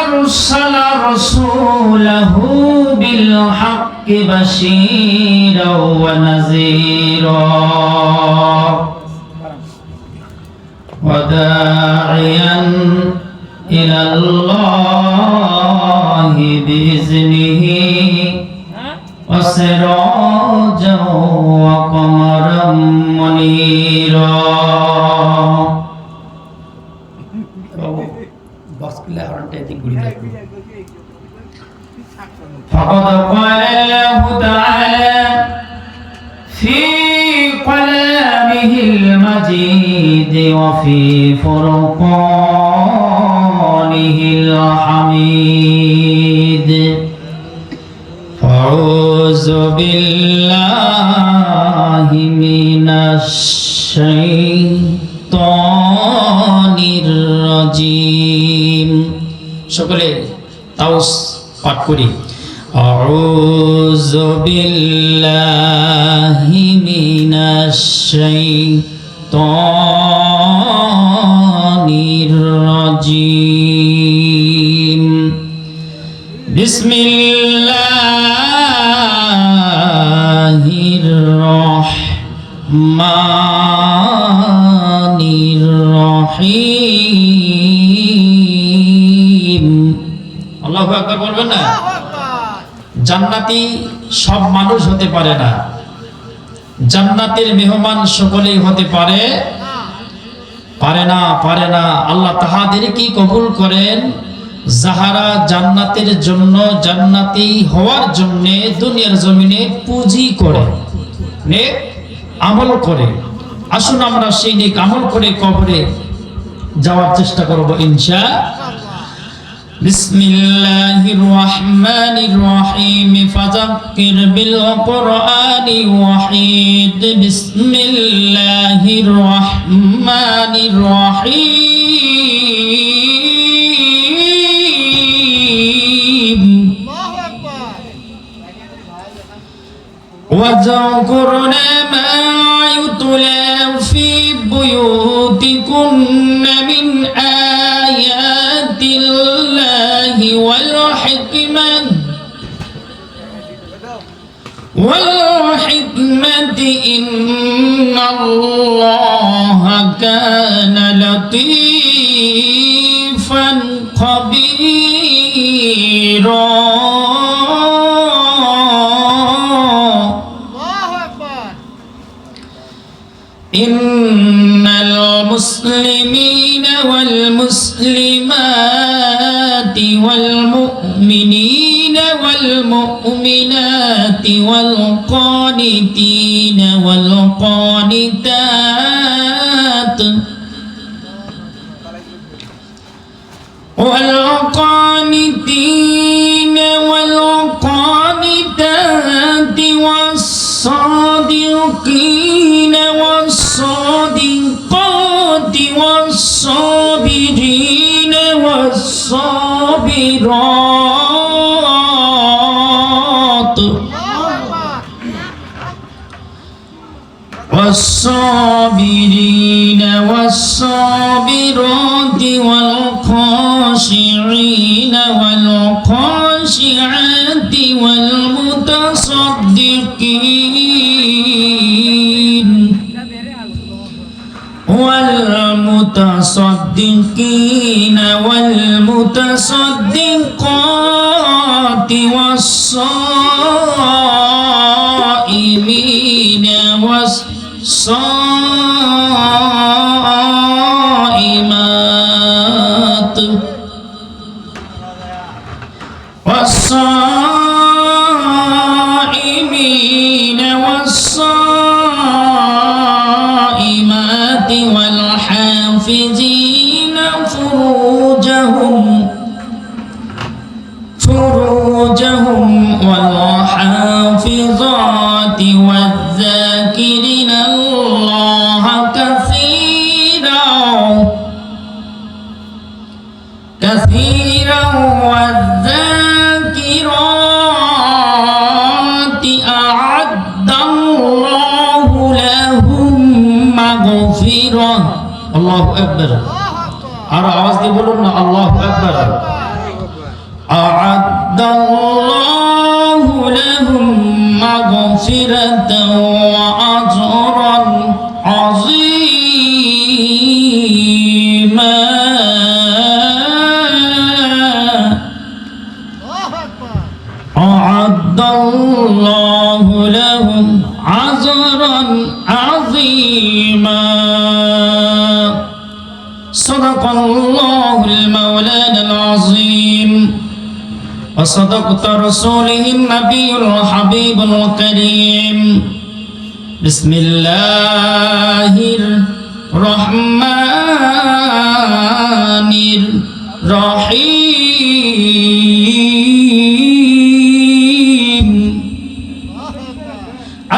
أرسل رسوله بالحق بشيرا ونذيرا وداعيا إلى الله بإذنه وسراجا وقمرا منيرا. فقد قال الله تعالى في كلامه المجيد وفي فرقانه الحميد: أعوذ بالله من الشيطان الرجيم. সকলে তাওস পাঠ করি। أعوذ بالله من الشيطان الرجيم. بسم الله الرحمن الرحيم. আল্লাহু আকবার বলবেন না? জান্নাতি সব মানুষ হতে পারে না, জান্নাতের মেহমান সকলেই হতে পারে না। আল্লাহ তাহাদেরকে কবুল করেন যাহারা জান্নাতের জন্য, জান্নাতি হওয়ার জন্য দুনিয়ার জমিনে পুঁজি করে, নেক আমল করে। আসুন আমরা সেই নেক আমল করে কবরে যাওয়ার চেষ্টা করব ইনশাআল্লাহ। বিসমিল্লাহির রহমানির রহিম। ফাযাক্কির বিল কুরআনি ওয়াহিদ। বিসমিল্লাহির রহমানির রহিম। واذكرن ما يتلى في بيوتكن من آيات الله والحكمة إن الله كان لطيفا خبيرا. إن المسلمين والمسلمات والمؤمنين والمؤمنات والقانتين والقانتات والصادقين والصادقات والصابرين والصابرات والصابرين والصابرات والخاشعين والخاشعات والمتصدقين والمتصدقات والصائمين والصائمات والصائمين والصائمات والحافظين فروجهم والحافظات والذاكرين الله كثيرا والذاكرات أعد الله لهم مغفرة. الله أكبر. আর আওয়াজ দিয়ে বলুন না আল্লাহু আকবার। আ'আদ্দাল্লাহু লাহুম মাগফিরাতান ওয়া আজরান আযীমা। আ'আদ্দাল্লাহু লাহুম আজরান আযীমা। সাদাকাল্লাহুল মাওলানাল আযীম ওয়া সাদাকাতা রাসূলুহুন নাবিয়্যুল হাবিবুল কারীম। বিসমিল্লাহির রহমানির রহিম।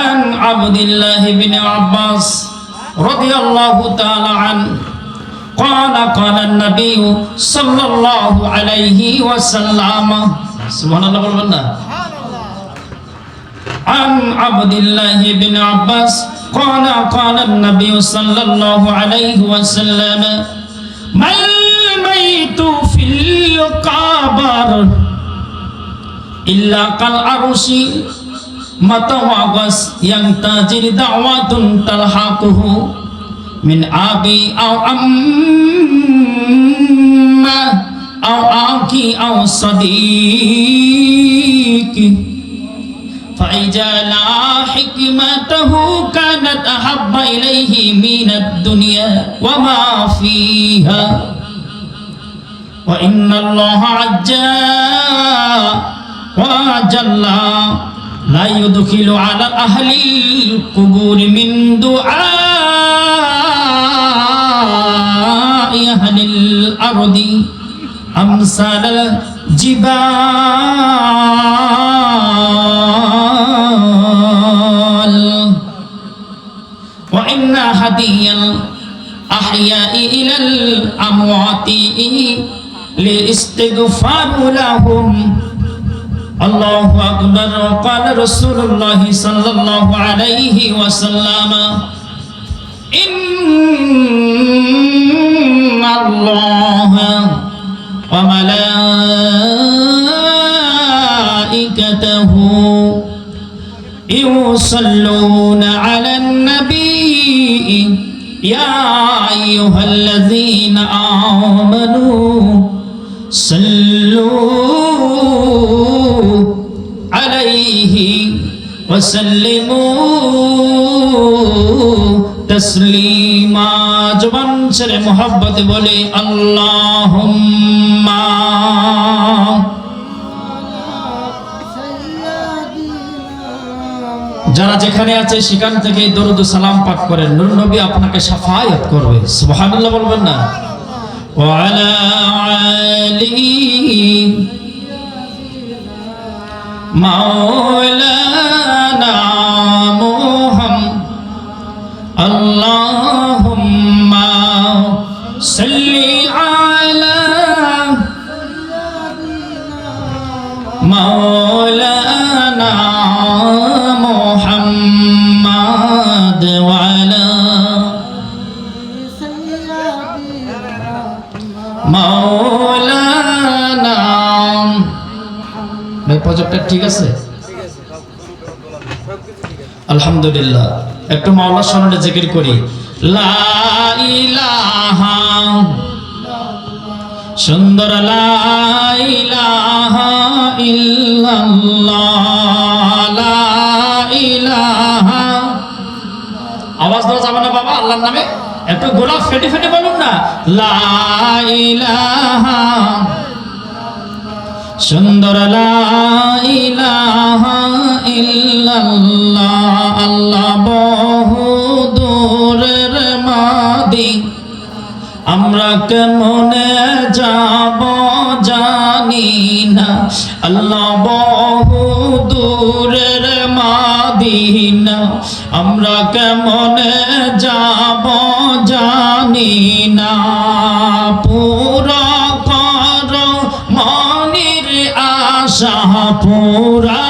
আন আবদুল্লাহ ইবনে আব্বাস রাদিয়াল্লাহু তাআলা আনহু قال قال النبي صلى الله عليه وسلم سبحان الله বলবেন না عن عبد الله بن عباس قال قال النبي صلى الله عليه وسلم ما الميت في القبر إلا كالعرش متوغس ينتظر دعوة تلحقه من أبي أو أمة أو أخي أو صديق فإذا لا حكمته كانت أحب إليه من الدنيا وما فيها وإن الله عز وجل لا يدخل على أهل القبور من دعاء أهل الأرض أمثال الجبال وإن هدي الأحياء إلى الأموات لاستغفار لهم الله أكبر. قال رسول الله صلى الله عليه وسلم إن الله وملائكته يصلون على النبي يا أيها الذين آمنوا صلوا عليه وسلموا تسليما. জবান ছেড়ে মোহাব্বত বলে আল্লাহুম্মা। যারা যেখানে আছে সেখান থেকে দরুদ ও সালাম পাঠ করেন, নূর নবী আপনাকে শাফায়াত করবে। সুবহানাল্লাহ বলবেন না? ওয়া আলা আলিহি মাওলানা মুহাম্মদ আল্লাহুম্মা সাল্লি আলা মাওলানা মুহাম্মদ ওয়া আলা মাওলানা। ভাই প্রজেক্টর ঠিক আছে? আলহামদুলিল্লাহ। একটু মাওলার শরণে জিকির করি। লা ইলাহা সুন্দর লা ইলাহা ইল্লাল্লাহ লা ইলাহা। আওয়াজ দেওয়া যাবে না বাবা আল্লাহর নামে? একটু গোলাপ ফেটে ফেটে বলুন না লা ইলাহা সুন্দর লা ইলাহা ইল্লাল্লাহ। আল্লাহ বহু দূরের মাদি আমরা কেমনে যাব জানি না। আল্লাহ বহু দূরের মাদিনা আমরা কেমনে যাব জানি না। পুরা কর মনির আশা পুরা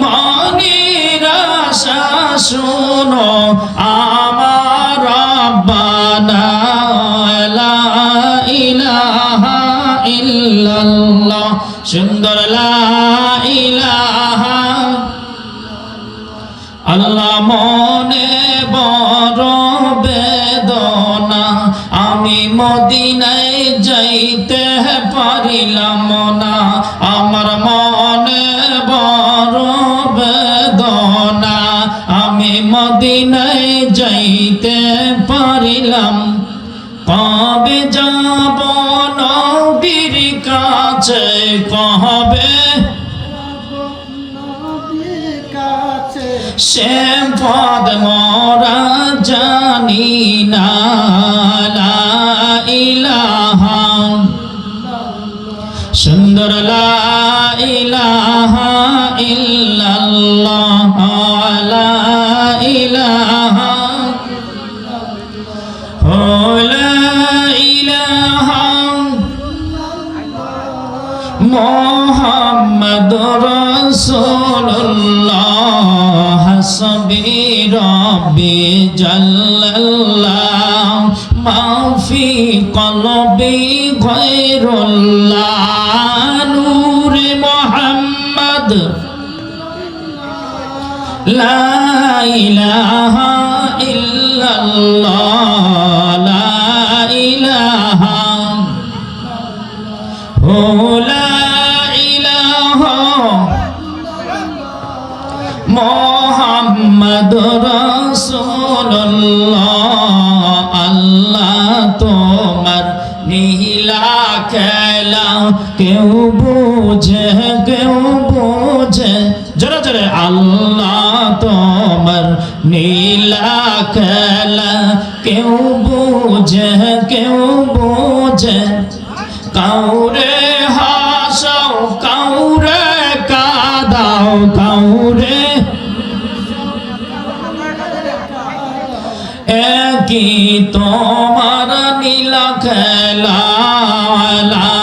মনির আশা শোনো আমার রব্বানা লা ইল্লাল্লাহ সুন্দর লা ইলাহা আল্লাহ মনে বড় বেদনা আমি মদিনায় যাইতে পারিলাম না আমার মনে বড় বেদনা আমি মদিনায় যাইতে পারিলাম কবে যাব নবীর কাছে কবে সে পদ মোরা জানি না লা ইলাহা সুন্দর লা ইলাহা ইল্লাল্লাহ লা ইলাহা লা ইলাহা মুহাম্মাদুর রাসূলুল্লাহ হাসবি রাব্বি জাল্লাল্লাহ মা ফি কলবি গায়রুল্লাহ নূরে মুহাম্মদ লা ইলাহা ইল্লাল্লাহ লা ইলাহা লা ইলাহা মুহাম্মাদুর রাসূলুল্লাহ আল্লাহ তোমার নীলা খেলা কেউ বুঝে জোরে জোরে আল্লাহ তোমার নীলা খেলা কেউ বুঝে কাউরে হাসাও কাউরে কাদাও কাউরে একই তোমার নীলা খেলা লা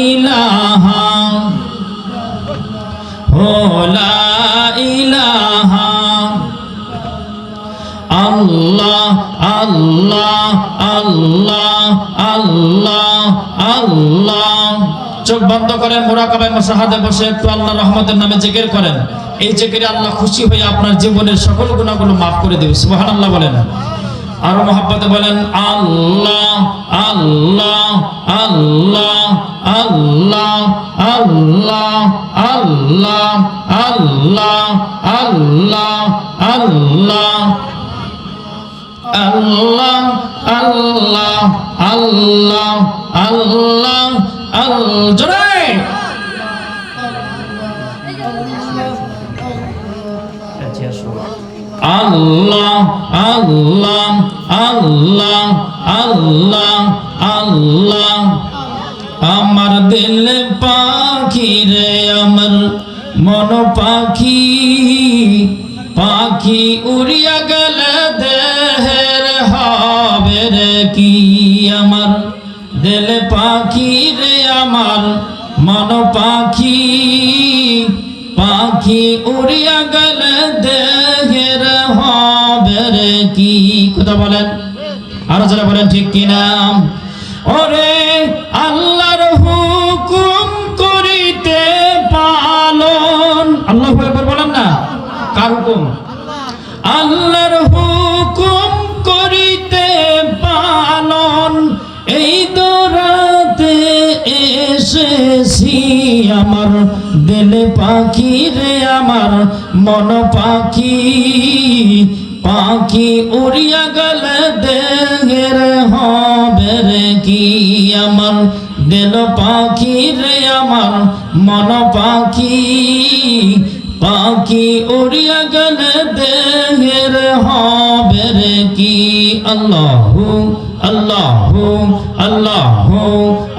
ইলাহা লা ইলাহা আল্লাহ আল্লাহ আল্লাহ আল্লাহ আল্লাহ চোখ বন্ধ করেন মুরাকাবায় মুশাহাদে বসে একটু আল্লাহর রহমতের নামে জিকির করেন এই জিকিরে আল্লাহ খুশি হয়ে আপনার জীবনের সকল গুনাহগুলো maaf করে দিবেন সুবহানাল্লাহ বলেন আর মহব্বতে বলেন আল্লাহ আল্লাহ আল্লাহ আল্লাহ আল্লাহ আল্লাহ আল্লাহ আল্লাহ আল্লাহ আল্লাহ আল্লাহ আল্লাহ আল্লাহ জোরে আল্লাহ আল্লাহ আল্লাহ আল্লাহ আল্লাহ আমার দিল পাখি রে আমার মন পাখি পাখি উড়িয়া গেলে দেহের হবে রে কি আমার দিল পাখি রে আমার মন পাখি পাখি উড়িয়া গেলে দেহের হবে রে কি কথা বলেন আরো যারা বলেন ঠিক কিনা ওরে আল্লাহর হুকুম করিতে পালন আল্লাহু আকবার বলেন না কার হুকুম আল্লাহর হুকুম করিতে পালন এই দরাতে এসেছি আমার দিল পাখি রে আমার মন পাখি পাখি উড়িয়া গেলে দেহের হবে রে কি আমার দিল পাখি রে আমার মন পাখি পাখি উড়িয়া গেলে দেহের হবে রে কি আল্লাহু আল্লাহু আল্লাহু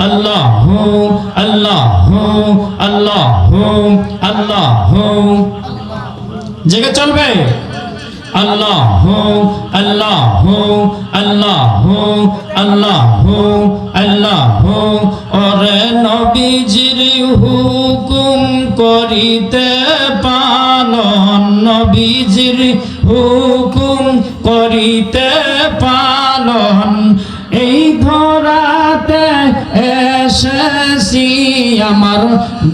আল্লাহু আল্লাহু আল্লাহু আল্লাহু জেগে চলবে আল্লাহু আল্লাহু আল্লাহু আল্লাহু আল্লাহু ওরে নবীজির হুকুম করিতে পালন নবীজির হুকুম করিতে পালন এই ধরাতে এসে বেশি আমার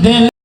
দিল